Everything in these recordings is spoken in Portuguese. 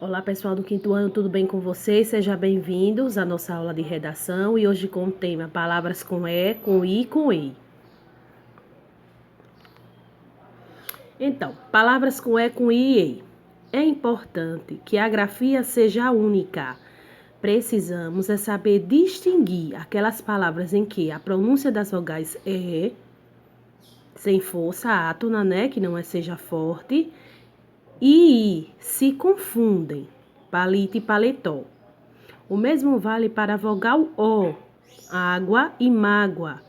Olá pessoal do quinto ano, tudo bem com vocês? Sejam bem-vindos à nossa aula de redação e hoje com o tema palavras com E, com I e com EI. Então, palavras com E, com I e EI. É importante que a grafia seja única. Precisamos saber distinguir aquelas palavras em que a pronúncia das vogais E, sem força, átona, né, que não seja forte, e I se confundem, palito e paletó. O mesmo vale para a vogal O, água e mágoa.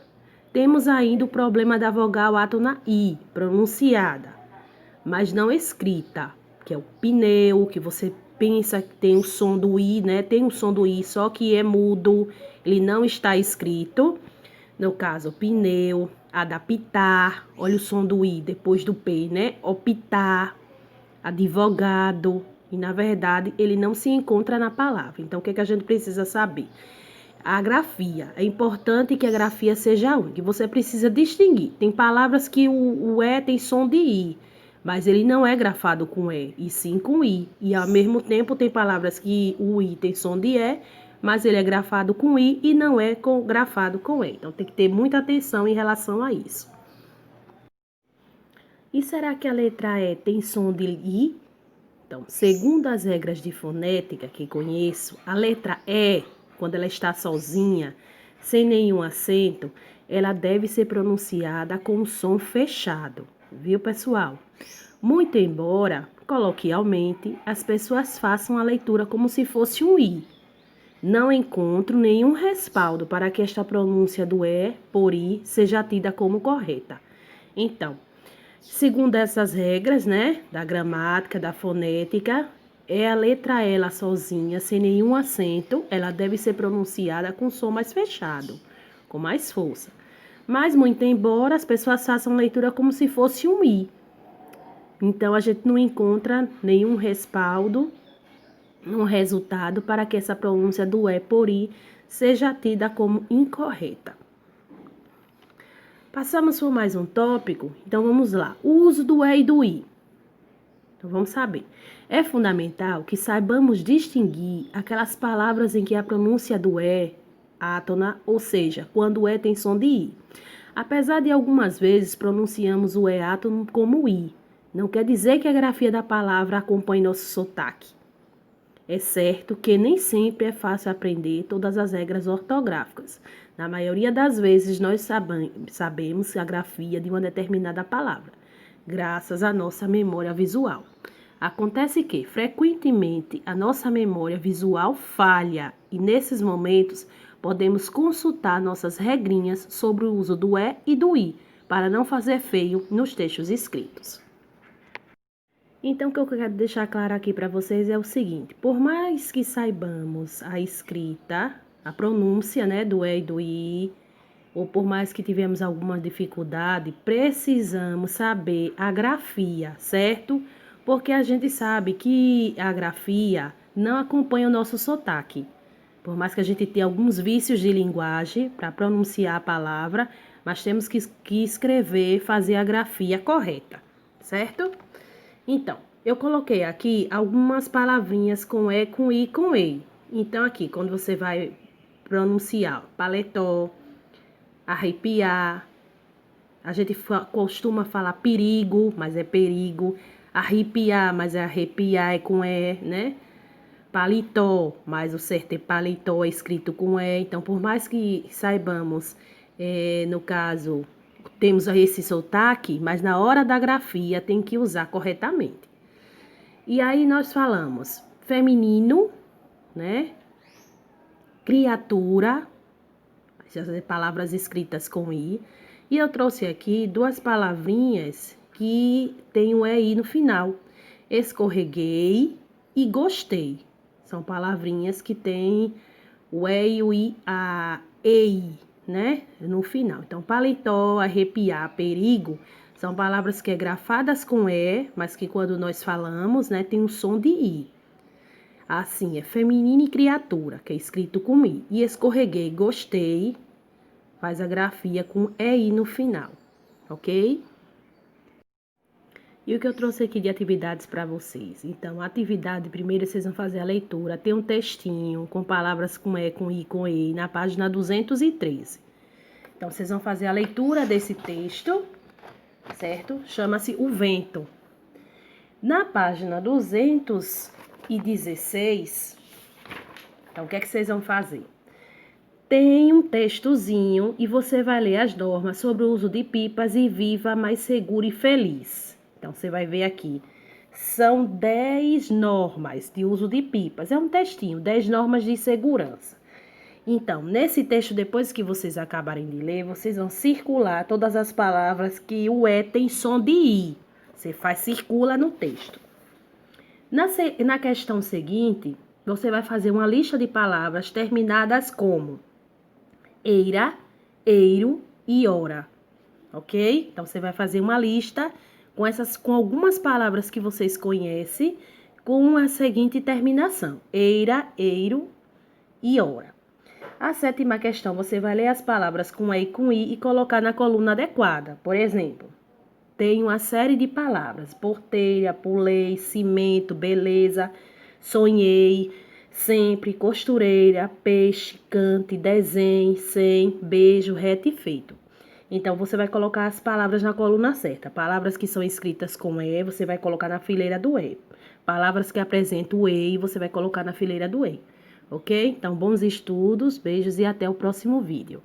Temos ainda o problema da vogal átona I, pronunciada, mas não escrita, que é o pneu, que você pensa que tem o som do I, né? Tem o som do I, só que é mudo, ele não está escrito. No caso, pneu, adaptar, olha o som do I depois do P, né? Optar, advogado, e na verdade ele não se encontra na palavra. Então, o que a gente precisa saber? A grafia. É importante que a grafia seja única. Você precisa distinguir. Tem palavras que o E tem som de I, mas ele não é grafado com E, e sim com I. E ao mesmo tempo tem palavras que o I tem som de E, mas ele é grafado com I e não é grafado com E. Então tem que ter muita atenção em relação a isso. E será que a letra E tem som de I? Então, segundo as regras de fonética que conheço, a letra E, quando ela está sozinha, sem nenhum acento, ela deve ser pronunciada com o som fechado, viu, pessoal? Muito embora, coloquialmente, as pessoas façam a leitura como se fosse um I. Não encontro nenhum respaldo para que esta pronúncia do E por I seja tida como correta. Então, segundo essas regras, né, da gramática, da fonética, é a letra ela sozinha, sem nenhum acento, ela deve ser pronunciada com som mais fechado, com mais força. Mas, muito embora, as pessoas façam leitura como se fosse um I. Então, a gente não encontra nenhum respaldo, um resultado para que essa pronúncia do E por I seja tida como incorreta. Passamos por mais um tópico, então vamos lá. O uso do E e do I. Então vamos saber. É fundamental que saibamos distinguir aquelas palavras em que a pronúncia do E, átona, ou seja, quando o E tem som de I. Apesar de algumas vezes pronunciamos o E átono como I, não quer dizer que a grafia da palavra acompanhe nosso sotaque. É certo que nem sempre é fácil aprender todas as regras ortográficas. Na maioria das vezes, nós sabemos a grafia de uma determinada palavra, graças à nossa memória visual. Acontece que, frequentemente, a nossa memória visual falha e, nesses momentos, podemos consultar nossas regrinhas sobre o uso do E e do I, para não fazer feio nos textos escritos. Então, o que eu quero deixar claro aqui para vocês é o seguinte: por mais que saibamos a escrita, a pronúncia, né, do E e do I, ou por mais que tivemos alguma dificuldade, precisamos saber a grafia, certo? Porque a gente sabe que a grafia não acompanha o nosso sotaque. Por mais que a gente tenha alguns vícios de linguagem para pronunciar a palavra, mas temos que escrever, fazer a grafia correta, certo? Então, eu coloquei aqui algumas palavrinhas com E, com I, com EI. Então, aqui, quando você vai pronunciar paletó, arrepiar, a gente costuma falar perigo, mas é perigo. Arrepiar, mas é arrepiar, é com E, né? Paletó, mas o certo é paletó, é escrito com E. Então, por mais que saibamos, no caso, temos esse sotaque, mas na hora da grafia tem que usar corretamente. E aí nós falamos feminino, né? Criatura, palavras escritas com I. E eu trouxe aqui duas palavrinhas que tem o EI no final. Escorreguei e gostei. São palavrinhas que têm o E e o I, a EI, né? No final. Então, paletó, arrepiar, perigo, são palavras que é grafadas com E, mas que quando nós falamos, né, tem um som de I. Assim, é feminino e criatura, que é escrito com I. E escorreguei, gostei, faz a grafia com EI no final, ok? E o que eu trouxe aqui de atividades para vocês? Então, a atividade, primeiro vocês vão fazer a leitura. Tem um textinho com palavras com E, com I, com E, na página 213. Então, vocês vão fazer a leitura desse texto, certo? Chama-se O Vento. Na página 216, então, o que é que vocês vão fazer? Tem um textozinho e você vai ler as normas sobre o uso de pipas e viva mais seguro e feliz. Então, você vai ver aqui. São 10 normas de uso de pipas. É um textinho, 10 normas de segurança. Então, nesse texto, depois que vocês acabarem de ler, vocês vão circular todas as palavras que o E tem som de I. Você circula no texto. Na questão seguinte, você vai fazer uma lista de palavras terminadas como eira, eiro e hora, ok? Então, você vai fazer uma lista com algumas palavras que vocês conhecem, com a seguinte terminação: eira, eiro e hora. A sétima questão, você vai ler as palavras com E e com I e colocar na coluna adequada. Por exemplo, tem uma série de palavras: porteira, pulei, cimento, beleza, sonhei, sempre, costureira, peixe, cante, desenhe, sem, beijo, reto e feito. Então, você vai colocar as palavras na coluna certa. Palavras que são escritas com E, você vai colocar na fileira do E. Palavras que apresentam o E, você vai colocar na fileira do E. Ok? Então, bons estudos, beijos e até o próximo vídeo.